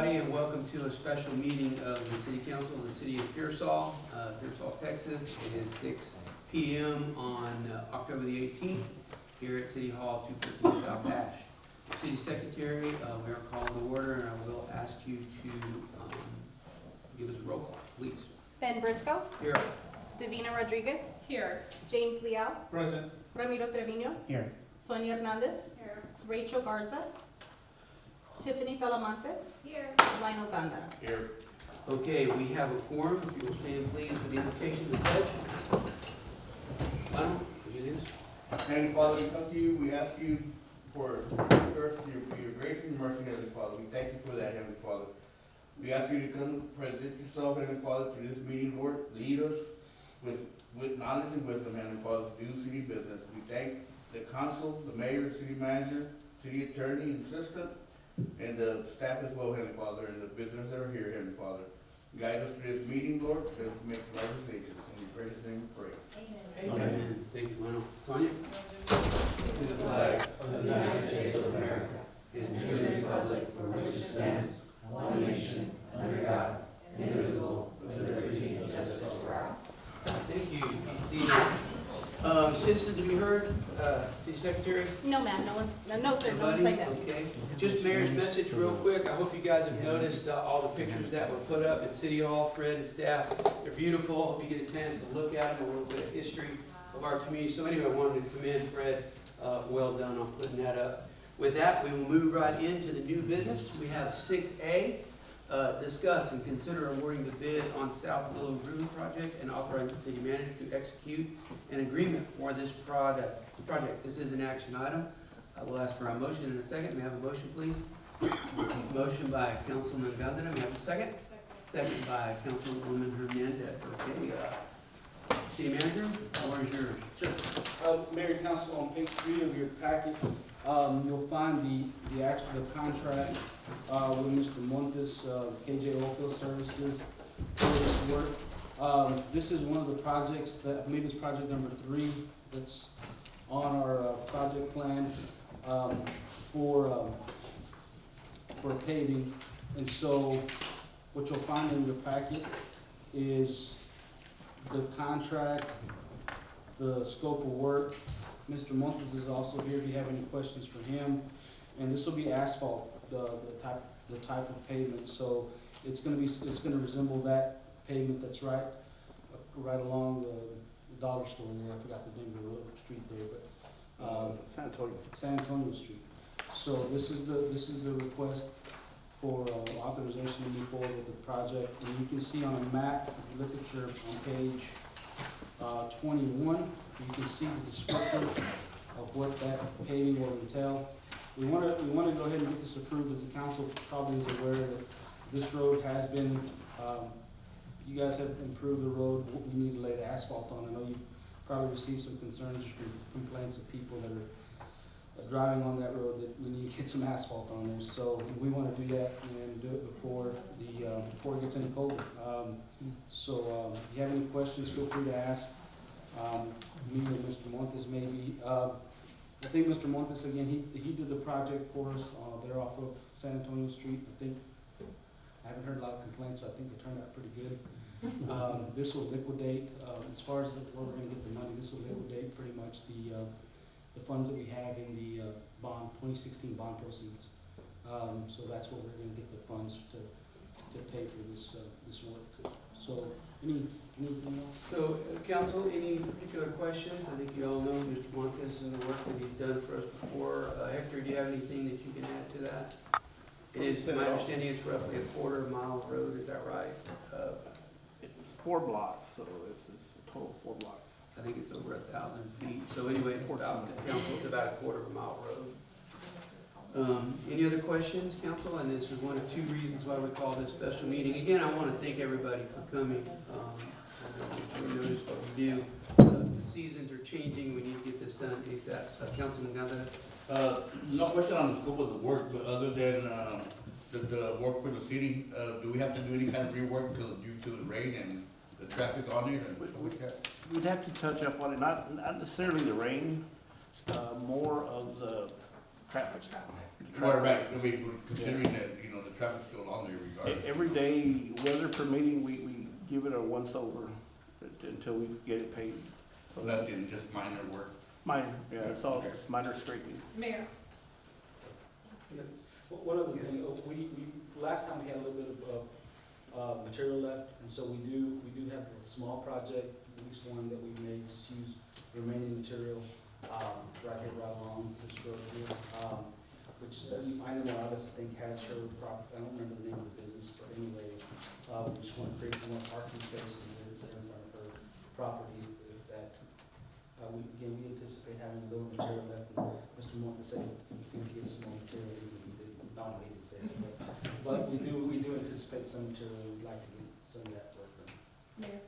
everybody, and welcome to a special meeting of the City Council of the City of Pearsall, Texas. It is 6 p.m. on October the 18th here at City Hall, 250 South Ash. City Secretary, we are called to order, and I will ask you to give us a roll call, please. Ben Briscoe. Here. Davina Rodriguez. Here. James Leal. Present. Ramiro Trevino. Here. Sonia Hernandez. Here. Rachel Garza. Tiffany Talamantes. Here. Lionel Gandara. Here. Okay, we have a quorum. If you will stand, please, for the invocation of the pledge. Lionel, will you lead us? Heavenly Father, we come to you, we ask you for your grace and mercy, Heavenly Father. We thank you for that, Heavenly Father. We ask you to come present yourself, Heavenly Father, to this meeting, Lord. Lead us with knowledge and wisdom, Heavenly Father, to do city business. We thank the council, the mayor, city manager, city attorney, and assistant, and the staff as well, Heavenly Father, and the visitors that are here, Heavenly Father. Guide us through this meeting, Lord, as we make the right decisions. In your precious name we pray. Amen. Thank you, Lionel. Tanya? To the flag of the United States of America and to the republic for which it stands, one nation, under God, indivisible, with liberty and justice for all. Thank you. Citizens, have you heard? City Secretary? No, ma'am. No, sir. No one Anybody? say that. Okay. Just mayor's message real quick. I hope you guys have noticed all the pictures that were put up at City Hall, Fred and staff. They're beautiful. Hope you get a chance to look at them, a little bit of history of our community. So anyway, I wanted to commend Fred. Well done on putting that up. With that, we will move right into the new business. We have 6A, discuss and consider awarding the bid on South Willow Road project and authorizing the city manager to execute an agreement for this project. This is an action item. I will ask for a motion in a second. May I have a motion, please? Motion by Councilman Gandara. May I have a second? Second by Councilwoman Hernandez. Okay, city manager, the floor is yours. Sure. Mayor and Council, on page 3 of your packet, you'll find the contract with Mr. Montes, KJ Oilfield Services for this work. This is one of the projects that I believe is project number 3 that's on our project plan for paving. And so what you'll find in your packet is the contract, the scope of work. Mr. Montes is also here if you have any questions for him. And this will be asphalt, the type of pavement. So it's gonna resemble that pavement that's right along the dollar store there. I forgot the name of the road, street there, but San Antonio Street. So this is the request for authorization to move forward with the project. And you can see on a map, if you look at on page 21, you can see the descriptor of what that paving will entail. We want to go ahead and get this approved, as the council probably is aware that this road has been, you guys have improved the road. We need to lay the asphalt on. I know you probably received some concerns or complaints of people that are driving on that road that we need to get some asphalt on there. So we want to do that and do it before it gets any colder. So if you have any questions, feel free to ask me or Mr. Montes maybe. I think Mr. Montes, again, he did the project for us there off of San Antonio Street. I haven't heard a lot of complaints, so I think it turned out pretty good. This will liquidate, as far as where we're going to get the money, this will liquidate pretty much the funds that we have in the 2016 bond proceeds. So that's where we're going to get the funds to pay for this work. So anything else? So, council, any particular questions? I think you all know Mr. Montes and the work that he's done for us before. Hector, do you have anything that you can add to that? It is, my understanding, it's roughly a quarter-mile road, is that right? It's 4 blocks, so it's a total of 4 blocks. I think it's over 1,000 feet. So anyway, it's about, the council, it's about a quarter-of-a-mile road. Any other questions, council? And this is one of 2 reasons why we call this special meeting. Again, I want to thank everybody for coming. We notice what we do. The seasons are changing. We need to get this done ASAP. Councilman Gandara? No question on the scope of the work, but other than the work for the city, do we have to do any kind of rework due to the rain and the traffic on it? We'd have to touch up on it, not necessarily the rain, more of the traffic. Right, I mean, considering that, you know, the traffic's still on there regardless. Every day, weather permitting, we give it a once over until we get it paid. So nothing, just minor work. Minor, yeah, it's all just minor straightening. Mayor. One other thing, last time we had a little bit of material left, and so we do have a small project, at least one that we may just use the remaining material, it's right here, right along this road here, which I know Alice, I think, has her I don't remember the name of the business, but anyway, we just want to create some more parking spaces that are in front of her property, if that, we anticipate having a little material left, and Mr. Montes said he's gonna get some more material, he didn't say it, but we do anticipate some material, we'd like to get some of that work done. Mayor.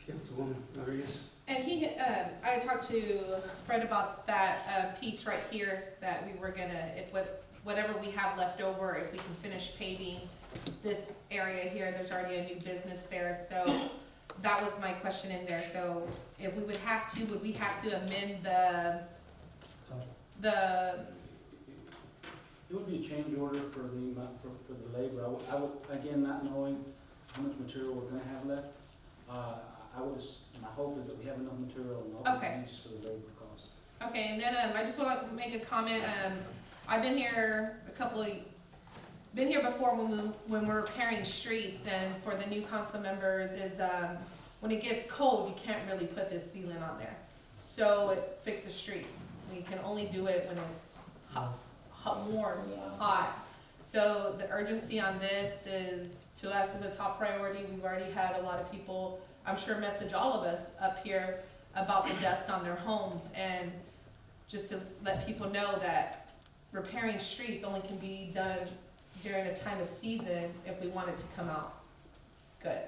Councilwoman Rodriguez? And I talked to Fred about that piece right here, that we were gonna, whatever we have left over, if we can finish paving this area here, there's already a new business there, so that was my question in there. So if we would have to, would we have to amend the, It would be a change order for the amount, for the labor. I would, again, not knowing how much material we're gonna have left, my hope is that we have enough material and all we Okay. need just for the labor cost. okay, and then I just wanna make a comment, I've been here been here before when we're repairing streets, and for the new council members is, when it gets cold, you can't really put this sealant on there. So it fixes the street. We can only do it when it's warm, hot. So the urgency on this is, to us, is a top priority. We've already had a lot of people, I'm sure, message all of us up here about the dust on their homes, and just to let people know that repairing streets only can be done during a time of season if we want it to come out good.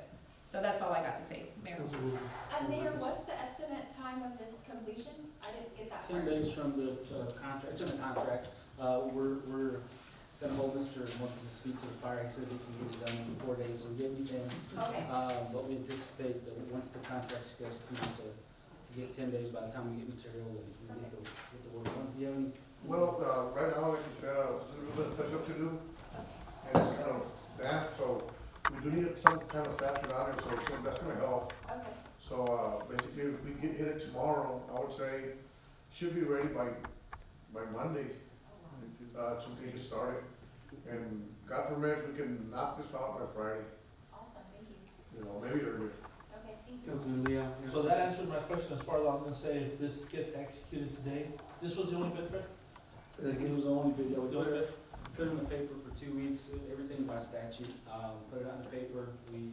So that's all I got to say, Mayor. Councilwoman. Mayor, what's the estimate time of this completion? I didn't get that 10 part. days from the contract, it's in the contract, we're gonna hold Mr. Montes' feet to the fire, he says he can get it done in 4 days, so give him 10. Okay, But we anticipate that once the contract gets come out to get 10 days by the time we get material and we get the work done. Do you have any? Well, right now, like you said, there's a little bit of touch up to do, and it's kind of damp, so we do need some kind of saturate on it, so that's gonna help. okay. So, basically, if we hit it tomorrow, I would say, should be ready by Monday, so we can get started. And God permits, we can knock this out by Friday, Awesome, thank you. you know, maybe earlier. Okay, thank you. Councilman Leo? Yeah. So that answered my question as far as I was gonna say, if this gets executed today, this was the only bid, Fred? Say that It again. was the only video, we The only bid? put it in the paper for 2 weeks, everything by statute, put it out in the paper, we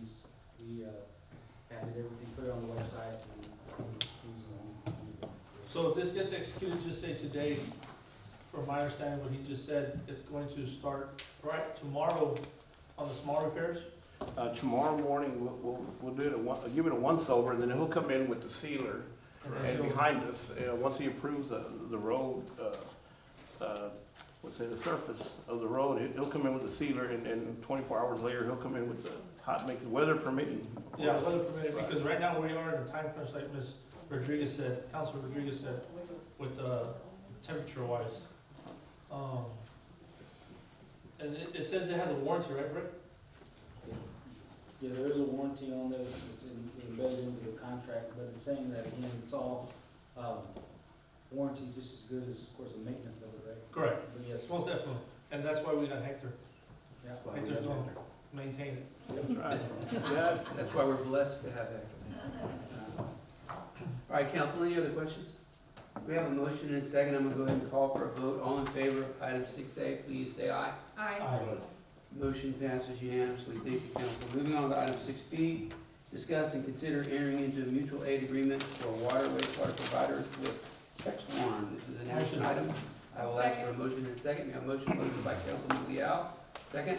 added everything, put it on the website, and he was the only. So if this gets executed, just say today, from my understanding, what he just said, it's going to start right tomorrow on the small repairs? Tomorrow morning, we'll do it, give it a once over, and then he'll come in with the sealer. And behind us, once he approves the road, the surface of the road, he'll come in with the sealer, and 24 hours later, he'll come in with the hot mix, weather permitting. Yeah, weather permitted, because right now we are in a time crunch, like Ms. Rodriguez said, Councilor Rodriguez said, with temperature wise. And it says it has a warranty, right, Rick? Yeah, there is a warranty on it, it's embedded into the contract, but it's saying that, again, it's all, warranty's just as good as, of course, the maintenance of it, right? Correct, But yes. most definitely, and that's why we got Hector, Yeah. Hector's gonna maintain it. That's right. Yeah, That's why we're blessed to have that. All right, council, any other questions? We have a motion and a second. I'm gonna go ahead and call for a vote. All in favor of item 6A, please say aye. Aye. Motion passes unanimously. Thank you, council. Moving on to item 6B, discuss and consider entering into a mutual aid agreement for water wastewater providers with Texwan. This is an action Motion. item. I will ask for a motion and a second. We have a motion motion by Councilman Leal. Second?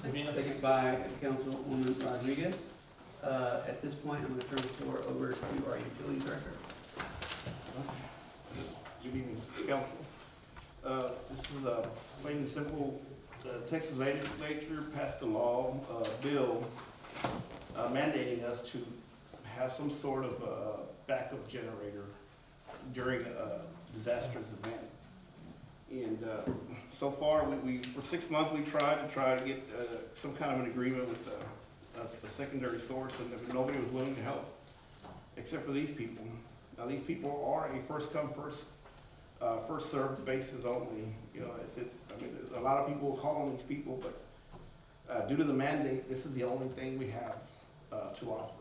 Sabina? Second by Councilwoman Rodriguez. At this point, I'm gonna turn the floor over to our utility director. Good evening, council. This is plain and simple. The Texas legislature passed a law, bill mandating us to have some sort of backup generator during a disastrous event. And so far, for 6 months, we tried to get some kind of an agreement with a secondary source, and nobody was willing to help, except for these people. Now, these people are a first come, first served basis only. You know, I mean, a lot of people will call on these people, but due to the mandate, this is the only thing we have to offer.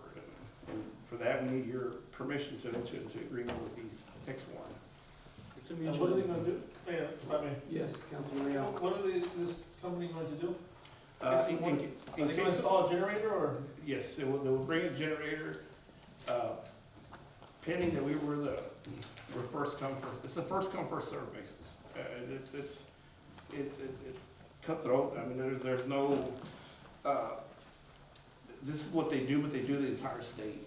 And for that, we need your permission to enter into agreement with these text warrant. It's a And mutual. what are they gonna do? Hey, if I may, Yes, Councilman Leal. what are this company going to do? In Are they gonna case, install a generator or? yes, they will bring a generator, pending that we're first come, first, it's a first come, first served basis. It's cutthroat. I mean, there's no, this is what they do, but they do the entire state.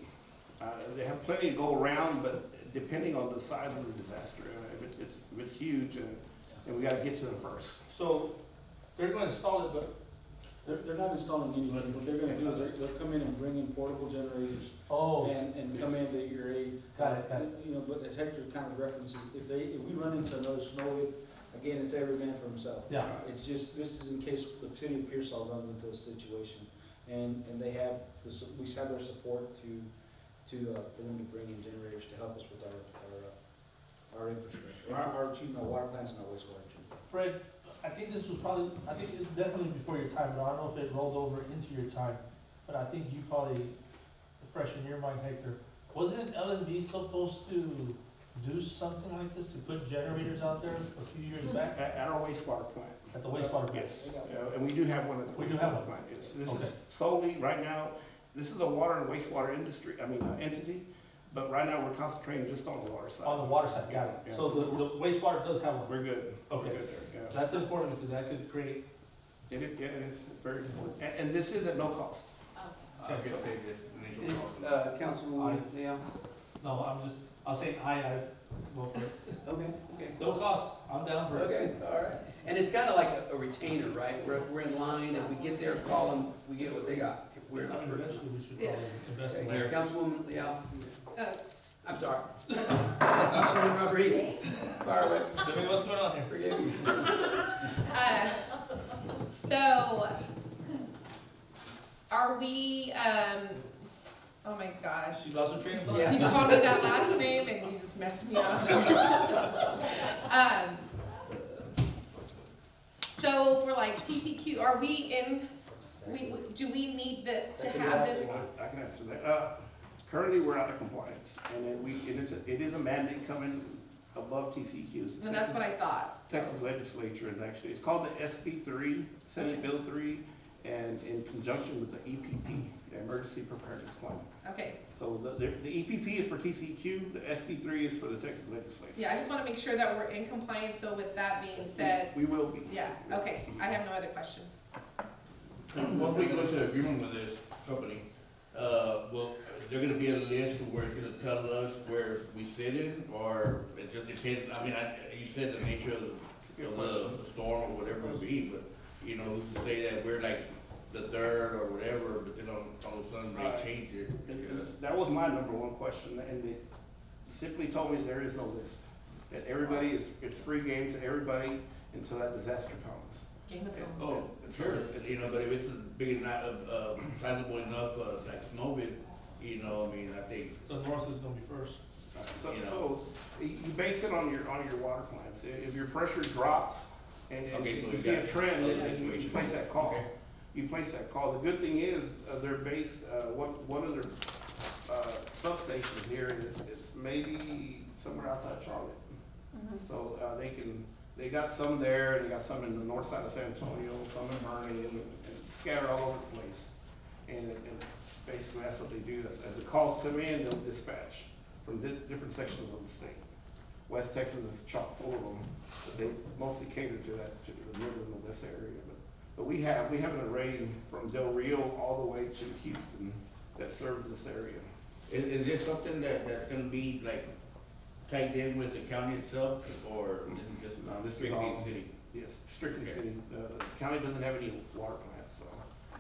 They have plenty to go around, but depending on the size of the disaster, if it's huge, and we gotta get to them first. So, they're gonna install it, but, They're not installing anything. What they're gonna do is they'll come in and bring in portable generators oh, and come into your aid. got it. You know, but as Hector kind of references, if we run into another snow hit, again, it's every man for himself. Yeah, It's just, this is in case the city of Pearsall runs into a situation, and they have, we have their support for them to bring in generators to help us with our infrastructure, our water plants and our wastewater treatment. Fred, I think this was probably, I think it's definitely before your time, but I don't know if it rolled over into your time. But I think you probably, fresh in your mind, Hector, wasn't LNB supposed to do something like this, to put generators out there a few years back At our wastewater plant. at the wastewater plant? Yes, and we do have one at the We do have wastewater one. plant, yes. This Okay. is solely, right now, this is a water and wastewater industry, entity, but right now, we're concentrating just on the water side. On the water side, got it. Yeah. So the wastewater does have one. We're good. We're Okay. good there, yeah. That's important because that could create, It is, yeah, it's very important. And this is at no cost. okay. Councilman Leal. No, I'll say aye, go for it. Okay, okay. No cost, I'm down for it. Okay, all right. And it's kind of like a retainer, right? We're in line, if we get there, call them, we get what they got. If we're I not mean, first. eventually we should probably invest in Okay, there. Councilwoman Leal. Uh, I'm sorry. Councilwoman Rodriguez. Sorry, Tell me what's going on here. forgive me. So, are we, oh my gosh. She lost her train of thought? Yeah. You called me that last name and you just messed me up. So for like TCQ, are we in, do we need this to have this? I can answer that. Currently, we're out of compliance, and then it is a mandate coming above TCQ's. And that's what I thought, so. Texas legislature is actually, it's called the SB3, Senate Bill 3, and in conjunction with the EPP, the Emergency Preparedness Plan. Okay, So the EPP is for TCQ, the SB3 is for the Texas legislature. yeah, I just wanna make sure that we're in compliance, so with that being said, We will be. yeah, okay, I have no other questions. Once we go into agreement with this company, well, they're gonna be a list where it's gonna tell us where we sit in, or it just depends, I mean, you said the nature of the storm or whatever it would be, but, you know, who's to say that we're like the third or whatever, but then all of a sudden they change it, because. That was my number one question, and they simply told me there is no list. That everybody it's free game to everybody until that disaster comes. Game of Thrones. Oh, sure, you know, but if it's big enough, sizable enough, like Snowville, you know, I mean, I think. So North is gonna be first. So, You know. so you base it on your water plants. If your pressure drops and Okay, so you we see a got trend, other then you situations. place that call. Okay. You place that call. The good thing is, they're based, one of their, substations here is maybe somewhere outside Charlotte. So, they got some there, they got some in the north side of San Antonio, some in Murray, and scattered all over the place. And basically, that's what they do. As the calls come in, they'll dispatch from different sections of the state. West Texas is chock full of them, but they mostly cater to the middle and the west area. But we have an array from Del Rio all the way to Houston that serves this area. Is this something that's gonna be like tagged in with the county itself, or this is just No, this is strictly all- city? Yes, strictly Okay. city. The county doesn't have any water plants, so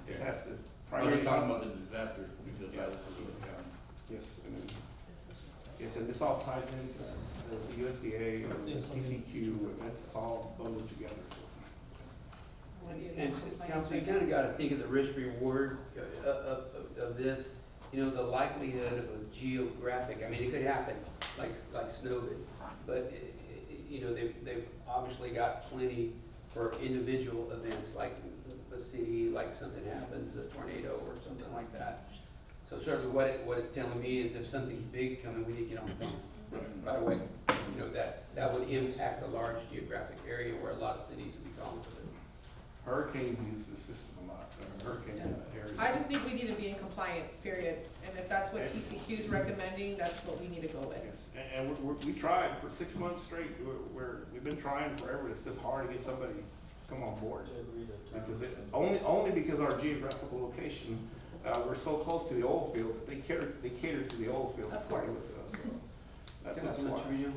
it's Okay. has this I'm primary. just talking about the disaster, because I was from the county. Yes, and then, this all ties into the USDA, Yes, I mean- TCQ, and it's all bundled together. And council, you kind of got to think of the risk reward of this. You know, the likelihood of a geographic, I mean, it could happen, like Snowden. But, you know, they've obviously got plenty for individual events, like a city, like something happens, a tornado or something like that. So certainly what it's telling me is if something's big coming, we need to get on the phone right away. You know, that would impact a large geographic area where a lot of cities would be calling for it. Hurricanes use the system a lot, hurricane areas. I just think we need to be in compliance, period. And if that's what TCQ is recommending, that's what we need to go with. Yes, and we tried for 6 months straight, we've been trying forever, it's just hard to get somebody to come on board. Because only because our geographical location, we're so close to the oil field, they cater to the oil field. Of course. That's Councilman why. Trevino?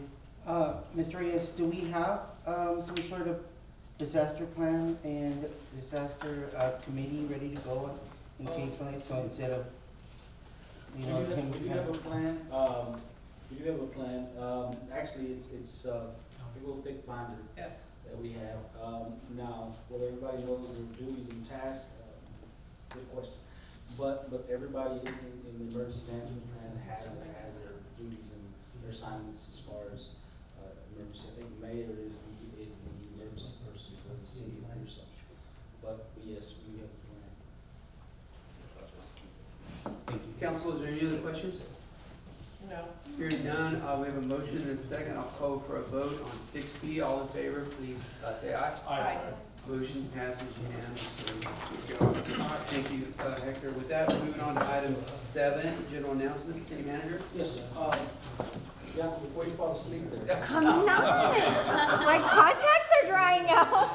Mr. Reyes, do we have, some sort of disaster plan and disaster, committee ready to go in case like, so instead of, you know, him. We do have a plan, actually, it's a big old thick binder Yep. that we have. Now, whether everybody knows their duties and tasks, good question. But everybody in the emergency management plan has their duties and their assignments as far as, emergency. I think mayor is the emergency person for the city of Pearson. But yes, we have a plan. Thank you. Council, is there any other questions? No. Hearing none, we have a motion and a second. I'll call for a vote on 6P. All in favor, please say aye. Aye. Motion passes unanimously. All right, thank you, Hector. With that, we're moving on to item 7, general announcements, city manager. Yes, yeah, before you fall asleep there. I'm not. My contacts are drying out.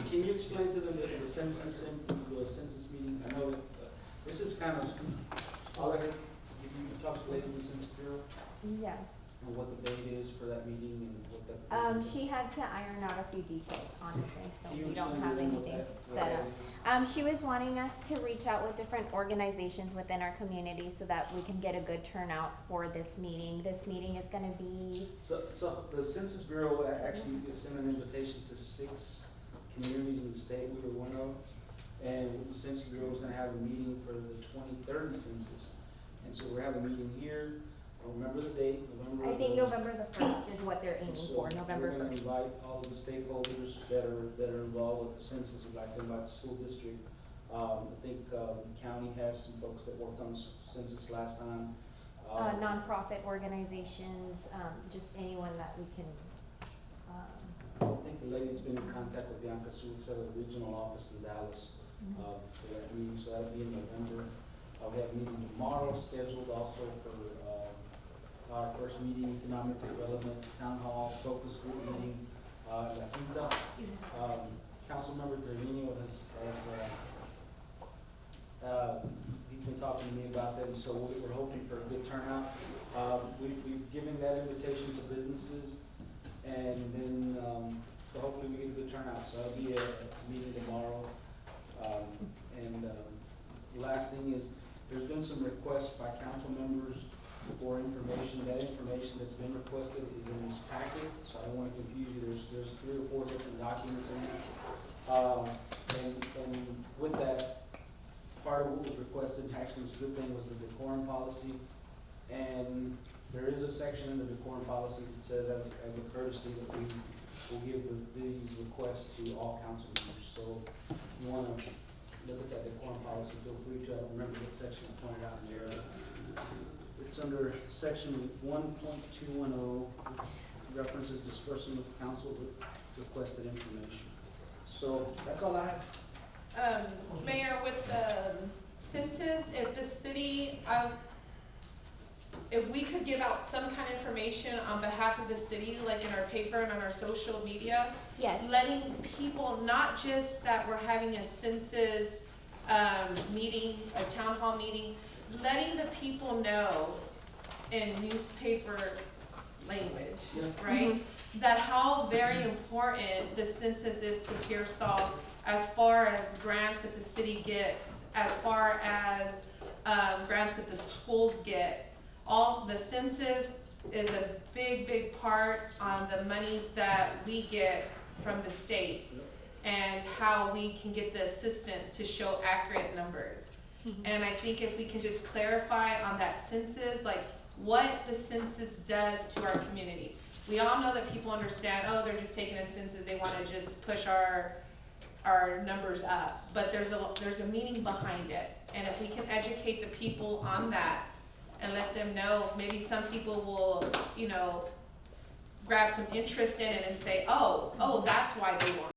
Can you explain to them the census meeting? I know that, this is kind of, I'll let her, if you talk to lady from the Census Bureau, Yeah. and what the date is for that meeting and what that. She had to iron out a few details, honestly, so Can you we don't explain have to them what anything what set that up. is? She was wanting us to reach out with different organizations within our community so that we can get a good turnout for this meeting. This meeting is gonna be, So the Census Bureau actually sent an invitation to 6 communities in the state, we were one of. And the Census Bureau is gonna have a meeting for the 2030 census. And so we're having a meeting here, I don't remember the date, November. I think November the 1st is what they're aiming So for, November we're gonna 1st. invite all of the stakeholders that are involved with the census, we'd like to invite the school district. I think, county has some folks that worked on the census last time. Nonprofit organizations, just anyone that we can, I think the lady's been in contact with Bianca Suix at the regional office in Dallas, for that meeting, so that'll be in November. We have a meeting tomorrow scheduled also for, our first meeting, economic development, town hall, focus group meeting, La Quinta. Councilmember Trevino he's been talking to me about that, and so we're hoping for a good turnout. We've given that invitation to businesses, and then, so hopefully we get a good turnout, so that'll be a meeting tomorrow. The last thing is, there's been some requests by council members for information. That information that's been requested is in this packet, so I don't wanna confuse you, there's 3 or 4 different documents in there. And with that, part of what was requested, actually was a good thing, was the decorum policy. And there is a section in the decorum policy that says as a courtesy that we will give these requests to all council members. So if you wanna look at that decorum policy, feel free to, I don't remember what section I pointed out in there. It's under section 1.210, it references dispersing of council with requested information. So that's all I have. Mayor, with the census, if the city, if we could give out some kind of information on behalf of the city, like in our paper and on our social media, yes. letting people, not just that we're having a census, meeting, a town hall meeting, letting the people know in newspaper language, right? That how very important the census is to Pearsall as far as grants that the city gets, as far as grants that the schools get. all, the census is a big, big part on the monies that we get from the state and how we can get the assistance to show accurate numbers. And I think if we can just clarify on that census, like what the census does to our community. We all know that people understand, oh, they're just taking a census, they wanna just push our numbers up. But there's a meaning behind it. And if we can educate the people on that and let them know, maybe some people will, you know, grab some interest in it and say, oh, that's why they want